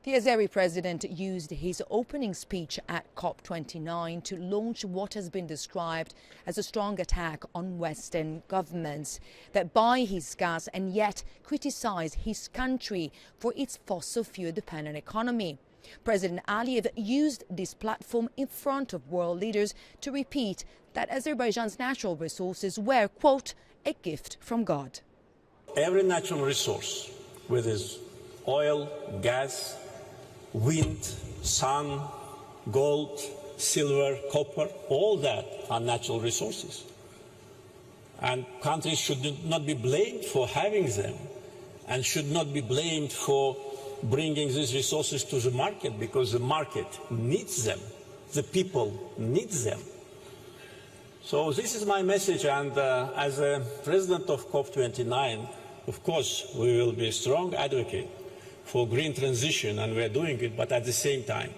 The Azeri president used his opening speech at COP29 to launch what has been described as a strong attack on Western governments that buy his gas and yet criticize his country for its fossil fuel-dependent economy. President Aliyev used this platform in front of world leaders to repeat that Azerbaijan's natural resources were, quote, a gift from God. Every natural resource, whether it's oil, gas, wind, sun, gold, silver, copper, all that are natural resources. And countries should not be blamed for having them and should not be blamed for bringing these resources to the market, because the market needs them, the people need them. So this is my message, and as a president of COP29, of course, we will be a strong advocate for green transition, and we are doing it, but at the same time,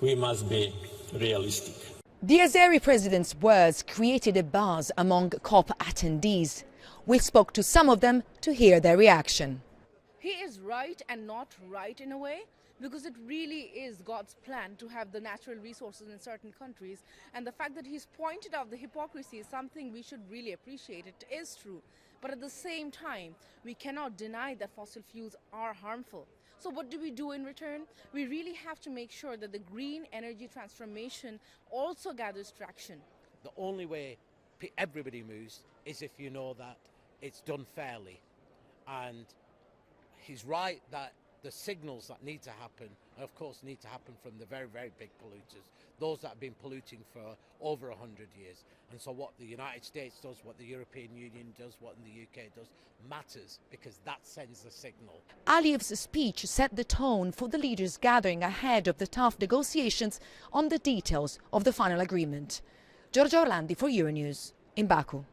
we must be realistic. The Azeri president's words created a buzz among COP attendees. We spoke to some of them to hear their reaction. He is right and not right in a way, because it really is God's plan to have the natural resources in certain countries, and the fact that he's pointed out the hypocrisy is something we should really appreciate. It is true, but at the same time, we cannot deny that fossil fuels are harmful. So what do we do in return? We really have to make sure that the green energy transformation also gathers traction. The only way everybody moves is if you know that it's done fairly. And he's right that the signals that need to happen, of course, need to happen from the very, very big polluters, those that have been polluting for over 100 years. And so what the United States does, what the European Union does, what the UK does, matters, because that sends a signal. Aliyev's speech set the tone for the leaders gathering ahead of the tough negotiations on the details of the final agreement. Giorgia Orlandi for Euronews in Baku.